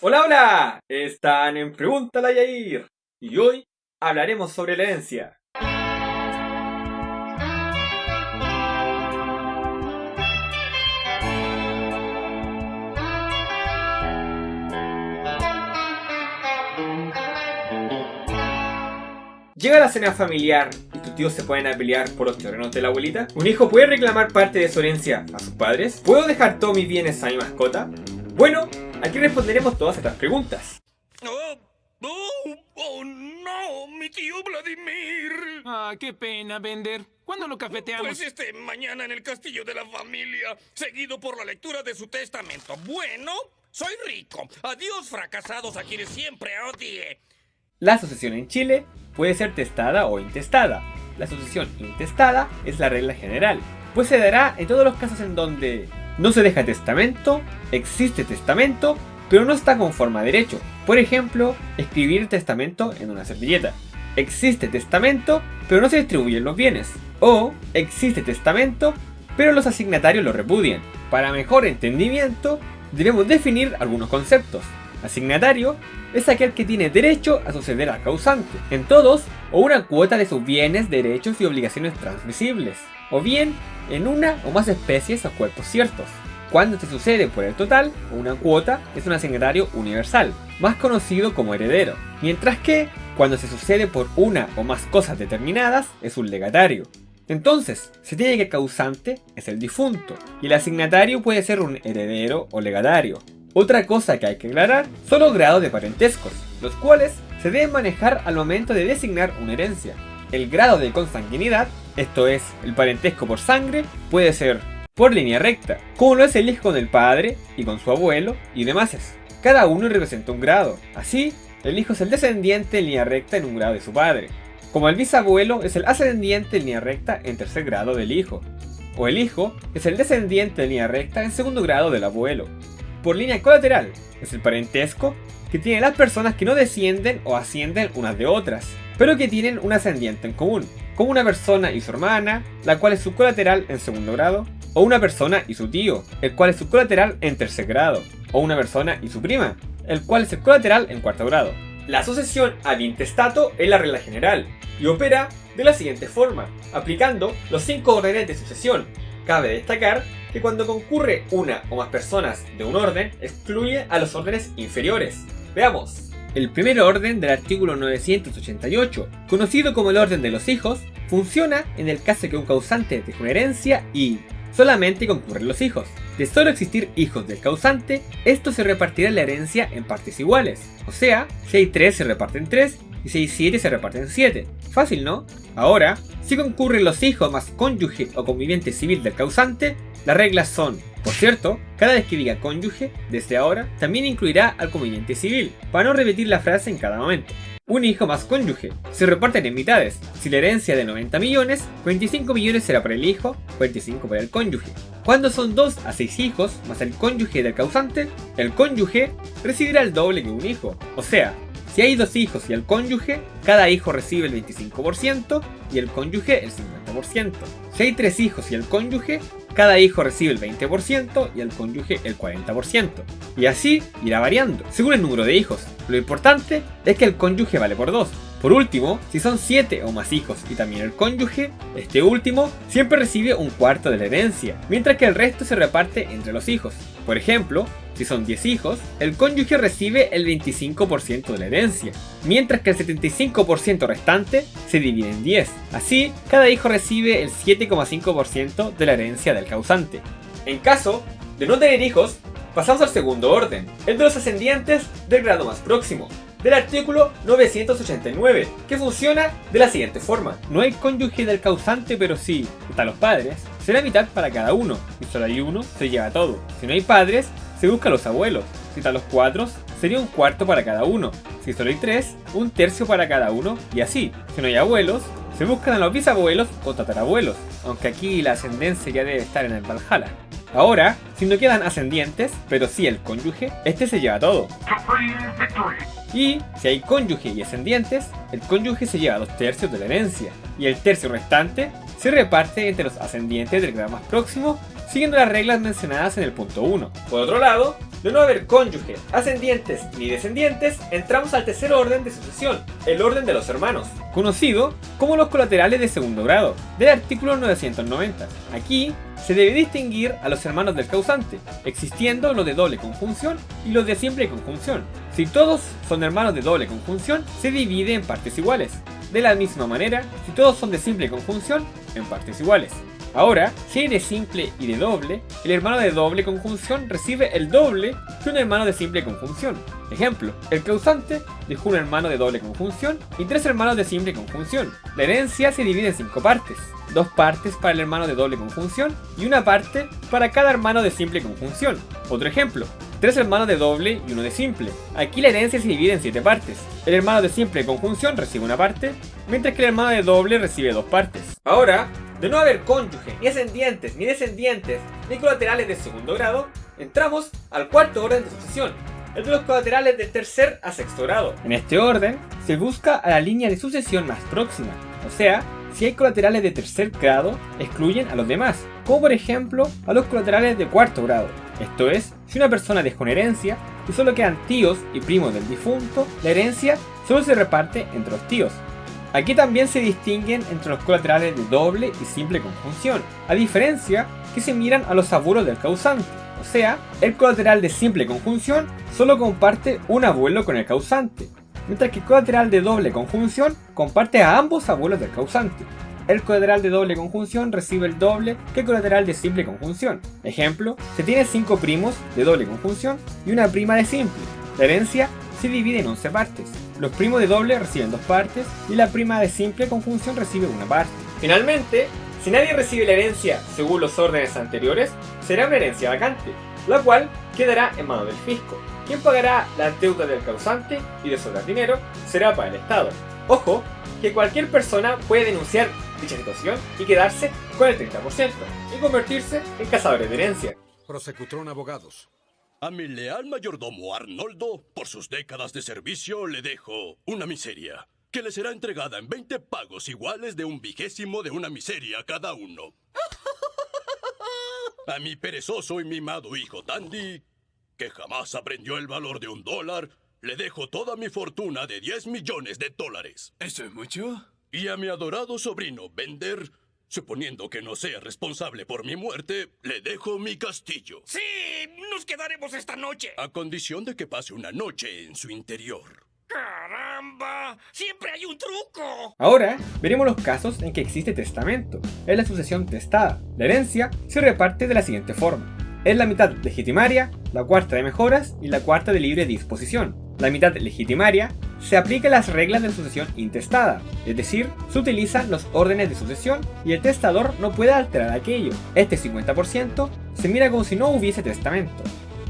Hola, hola, están en Pregúntale a Yair y hoy hablaremos sobre la herencia. Llega la cena familiar y tus tíos se ponen a pelear por los terrenos de la abuelita. ¿Un hijo puede reclamar parte de su herencia a sus padres? ¿Puedo dejar todos mis bienes a mi mascota? Bueno, aquí responderemos todas estas preguntas. ¡Oh, no! ¡Mi tío Vladimir! Ah, qué pena, Bender. ¿Cuándo lo cafeteamos? Pues mañana en el castillo de la familia, seguido por la lectura de su testamento. Bueno, soy rico. Adiós, fracasados a quienes siempre odié. La sucesión en Chile puede ser testada o intestada. La sucesión intestada es la regla general, pues se dará en todos los casos en donde no se deja testamento, existe testamento, pero no está conforme a derecho. Por ejemplo, escribir testamento en una servilleta. Existe testamento, pero no se distribuyen los bienes. O existe testamento, pero los asignatarios lo repudian. Para mejor entendimiento, debemos definir algunos conceptos. Asignatario es aquel que tiene derecho a suceder al causante en todos o una cuota de sus bienes, derechos y obligaciones transmisibles, o bien en una o más especies o cuerpos ciertos. Cuando se sucede por el total, una cuota es un asignatario universal, más conocido como heredero, mientras que cuando se sucede por una o más cosas determinadas, es un legatario. Entonces, se tiene que el causante es el difunto, y el asignatario puede ser un heredero o legatario. Otra cosa que hay que aclarar son los grados de parentescos, los cuales se deben manejar al momento de designar una herencia. El grado de consanguinidad, esto es, el parentesco por sangre, puede ser por línea recta, como lo es el hijo con el padre y con su abuelo y demás. Cada uno representa un grado. Así, el hijo es el descendiente en línea recta en un grado de su padre, como el bisabuelo es el ascendiente en línea recta en tercer grado del hijo, o el hijo es el descendiente en línea recta en segundo grado del abuelo. Por línea colateral es el parentesco que tienen las personas que no descienden o ascienden unas de otras, pero que tienen un ascendiente en común, como una persona y su hermana, la cual es su colateral en segundo grado, o una persona y su tío, el cual es su colateral en tercer grado, o una persona y su prima, el cual es el colateral en cuarto grado. La sucesión ad intestato es la regla general y opera de la siguiente forma, aplicando los 5 órdenes de sucesión. Cabe destacar que cuando concurre una o más personas de un orden, excluye a los órdenes inferiores. Veamos. El primer orden del artículo 988, conocido como el orden de los hijos, funciona en el caso que un causante deja una herencia y solamente concurren los hijos. De solo existir hijos del causante, esto se repartirá la herencia en partes iguales. O sea, si hay 3 se reparten 3 y si hay 7 se reparten 7. Fácil, ¿no? Ahora, si concurren los hijos más cónyuge o conviviente civil del causante, las reglas son, por cierto, cada vez que diga cónyuge, desde ahora, también incluirá al conviviente civil, para no repetir la frase en cada momento. Un hijo más cónyuge, se reparten en mitades. Si la herencia de 90 millones, 25 millones será para el hijo, 45 para el cónyuge. Cuando son 2 a 6 hijos, más el cónyuge del causante, el cónyuge recibirá el doble que un hijo. O sea, si hay 2 hijos y el cónyuge, cada hijo recibe el 25% y el cónyuge el 50%. Si hay 3 hijos y el cónyuge, cada hijo recibe el 20% y el cónyuge el 40%. Y así irá variando, según el número de hijos. Lo importante es que el cónyuge vale por 2. Por último, si son 7 o más hijos y también el cónyuge, este último siempre recibe un cuarto de la herencia, mientras que el resto se reparte entre los hijos. Por ejemplo, si son 10 hijos, el cónyuge recibe el 25% de la herencia, mientras que el 75% restante se divide en 10. Así, cada hijo recibe el 7,5% de la herencia del causante. En caso de no tener hijos, pasamos al segundo orden, el de los ascendientes del grado más próximo, del artículo 989, que funciona de la siguiente forma. No hay cónyuge del causante, pero sí están los padres, será mitad para cada uno, y solo hay uno, se lleva todo. Si no hay padres, se busca a los abuelos, si están los 4, sería un cuarto para cada uno, si solo hay 3, un tercio para cada uno, y así. Si no hay abuelos, se buscan a los bisabuelos o tatarabuelos, aunque aquí la ascendencia ya debe estar en el Valhalla. Ahora, si no quedan ascendientes, pero sí el cónyuge, este se lleva todo. Y si hay cónyuge y ascendientes, el cónyuge se lleva 2 tercios de la herencia, y el tercio restante se reparte entre los ascendientes del grado más próximo, siguiendo las reglas mencionadas en el punto 1. Por otro lado, de no haber cónyuge, ascendientes ni descendientes, entramos al tercer orden de sucesión, el orden de los hermanos, conocido como los colaterales de segundo grado, del artículo 990. Aquí se debe distinguir a los hermanos del causante, existiendo los de doble conjunción y los de simple conjunción. Si todos son hermanos de doble conjunción, se divide en partes iguales. De la misma manera, si todos son de simple conjunción, en partes iguales. Ahora, si hay de simple y de doble, el hermano de doble conjunción recibe el doble que un hermano de simple conjunción. Ejemplo, el causante dejó un hermano de doble conjunción y 3 hermanos de simple conjunción. La herencia se divide en 5 partes. 2 partes para el hermano de doble conjunción y 1 parte para cada hermano de simple conjunción. Otro ejemplo, 3 hermanos de doble y 1 de simple. Aquí la herencia se divide en 7 partes. El hermano de simple conjunción recibe 1 parte, mientras que el hermano de doble recibe 2 partes. Ahora, de no haber cónyuge, ni ascendientes, ni descendientes, ni colaterales de segundo grado, entramos al cuarto orden de sucesión, el de los colaterales del tercer a sexto grado. En este orden, se busca a la línea de sucesión más próxima, o sea, si hay colaterales de tercer grado, excluyen a los demás, como por ejemplo a los colaterales de cuarto grado. Esto es, si una persona deja una herencia y solo quedan tíos y primos del difunto, la herencia solo se reparte entre los tíos. Aquí también se distinguen entre los colaterales de doble y simple conjunción, a diferencia que se miran a los abuelos del causante. O sea, el colateral de simple conjunción solo comparte un abuelo con el causante, mientras que el colateral de doble conjunción comparte a ambos abuelos del causante. El colateral de doble conjunción recibe el doble que el colateral de simple conjunción. Ejemplo, se tiene 5 primos de doble conjunción y una prima de simple. La herencia se divide en 11 partes. Los primos de doble reciben 2 partes y la prima de simple conjunción recibe 1 parte. Finalmente, si nadie recibe la herencia según los órdenes anteriores, será una herencia vacante, la cual quedará en manos del fisco. Quien pagará las deudas del causante y de sobrar dinero será para el Estado. Ojo, que cualquier persona puede denunciar dicha situación y quedarse con el 30% y convertirse en cazadores de herencia. Prosecutron abogados. A mi leal mayordomo Arnoldo, por sus décadas de servicio, le dejo una miseria, que le será entregada en 20 pagos iguales de 1/20 de una miseria cada uno. A mi perezoso y mimado hijo Tandy, que jamás aprendió el valor de $1, le dejo toda mi fortuna de $10 millones. ¿Eso es mucho? Y a mi adorado sobrino Bender, suponiendo que no sea responsable por mi muerte, le dejo mi castillo. ¡Sí! ¡Nos quedaremos esta noche! A condición de que pase una noche en su interior. ¡Caramba! ¡Siempre hay un truco! Ahora veremos los casos en que existe testamento. Es la sucesión testada. La herencia se reparte de la siguiente forma. Es la mitad legitimaria, la cuarta de mejoras y la cuarta de libre disposición. La mitad legitimaria se aplica las reglas de la sucesión intestada, es decir, se utilizan los órdenes de sucesión y el testador no puede alterar aquello. Este 50% se mira como si no hubiese testamento.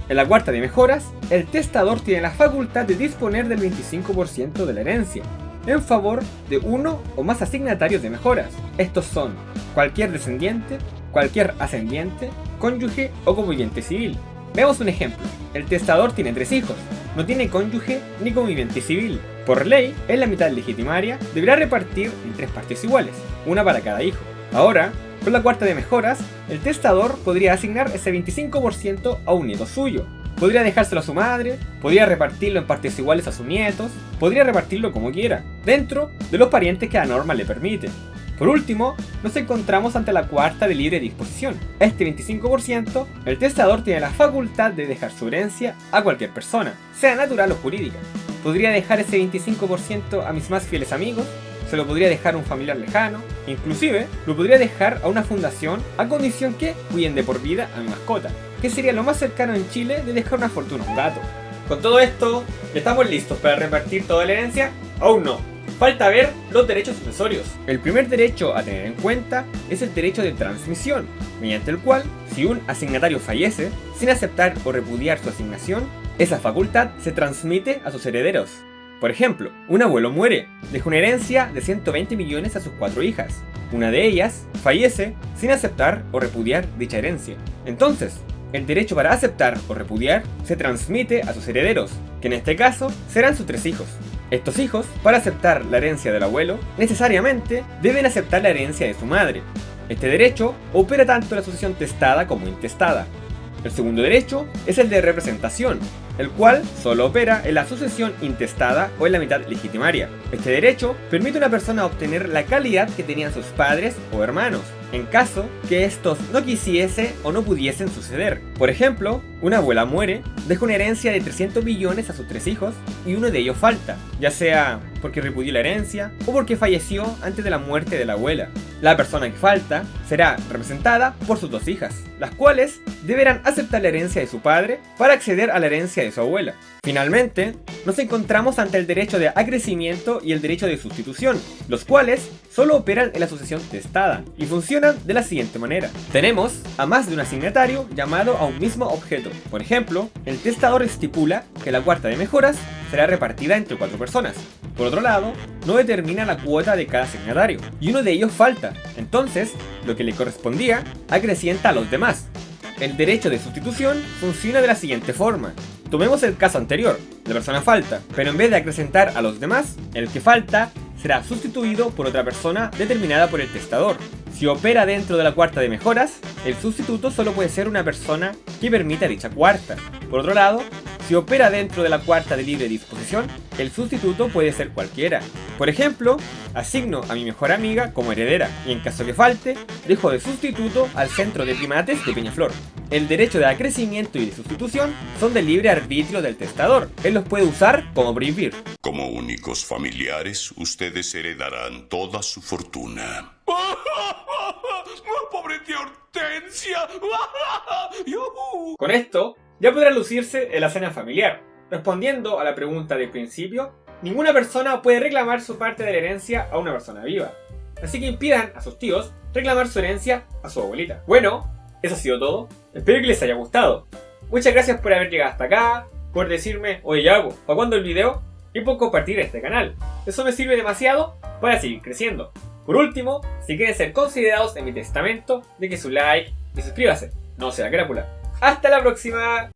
En la cuarta de mejoras, el testador tiene la facultad de disponer del 25% de la herencia, en favor de uno o más asignatarios de mejoras. Estos son cualquier descendiente, cualquier ascendiente, cónyuge o conviviente civil. Veamos un ejemplo. El testador tiene 3 hijos, no tiene cónyuge ni conviviente civil. Por ley, en la mitad legitimaria deberá repartir en 3 partes iguales, una para cada hijo. Ahora, con la cuarta de mejoras, el testador podría asignar ese 25% a un nieto suyo. Podría dejárselo a su madre, podría repartirlo en partes iguales a sus nietos, podría repartirlo como quiera, dentro de los parientes que la norma le permite. Por último, nos encontramos ante la cuarta de libre disposición. Este 25%, el testador tiene la facultad de dejar su herencia a cualquier persona, sea natural o jurídica. Podría dejar ese 25% a mis más fieles amigos, se lo podría dejar a un familiar lejano, inclusive lo podría dejar a una fundación a condición que cuiden de por vida a mi mascota, que sería lo más cercano en Chile de dejar una fortuna a un gato. Con todo esto, ¿estamos listos para repartir toda la herencia? Aún no. Falta ver los derechos sucesorios. El primer derecho a tener en cuenta es el derecho de transmisión, mediante el cual, si un asignatario fallece, sin aceptar o repudiar su asignación, esa facultad se transmite a sus herederos. Por ejemplo, un abuelo muere, deja una herencia de 120 millones a sus 4 hijas. Una de ellas fallece sin aceptar o repudiar dicha herencia. Entonces, el derecho para aceptar o repudiar se transmite a sus herederos, que en este caso serán sus 3 hijos. Estos hijos, para aceptar la herencia del abuelo, necesariamente deben aceptar la herencia de su madre. Este derecho opera tanto en la sucesión testada como intestada. El segundo derecho es el de representación, el cual solo opera en la sucesión intestada o en la mitad legitimaria. Este derecho permite a una persona obtener la calidad que tenían sus padres o hermanos, en caso que estos no quisiese o no pudiesen suceder. Por ejemplo, una abuela muere, deja una herencia de 300 millones a sus 3 hijos y uno de ellos falta, ya sea porque repudió la herencia o porque falleció antes de la muerte de la abuela. La persona que falta será representada por sus 2 hijas, las cuales deberán aceptar la herencia de su padre para acceder a la herencia de su abuela. Finalmente, nos encontramos ante el derecho de acrecimiento y el derecho de sustitución, los cuales solo operan en la sucesión testada y funcionan de la siguiente manera. Tenemos a más de un asignatario llamado a un mismo objeto. Por ejemplo, el testador estipula que la cuarta de mejoras será repartida entre 4 personas. Por otro lado, no determina la cuota de cada asignatario y uno de ellos falta. Entonces, lo que le correspondía acrecienta a los demás. El derecho de sustitución funciona de la siguiente forma. Tomemos el caso anterior, la persona falta, pero en vez de acrecentar a los demás, el que falta será sustituido por otra persona determinada por el testador. Si opera dentro de la cuarta de mejoras, el sustituto solo puede ser una persona que permita dicha cuarta. Por otro lado, si opera dentro de la cuarta de libre disposición, el sustituto puede ser cualquiera. Por ejemplo, asigno a mi mejor amiga como heredera y en caso que falte, dejo de sustituto al centro de primates de Peñaflor. El derecho de acrecimiento y de sustitución son del libre arbitrio del testador. Él los puede usar como prohibir. Como únicos familiares, ustedes heredarán toda su fortuna. ¡Pobre tía Hortensia! Con esto, ya podrá lucirse en la cena familiar. Respondiendo a la pregunta del principio, ninguna persona puede reclamar su parte de la herencia a una persona viva. Así que impidan a sus tíos reclamar su herencia a su abuelita. Bueno, eso ha sido todo. Espero que les haya gustado. Muchas gracias por haber llegado hasta acá, por decirme, oye Yago, ¿para cuándo el video? Y por compartir este canal. Eso me sirve demasiado para seguir creciendo. Por último, si quieren ser considerados en mi testamento, dejen su like y suscríbase. No sea crápula. ¡Hasta la próxima!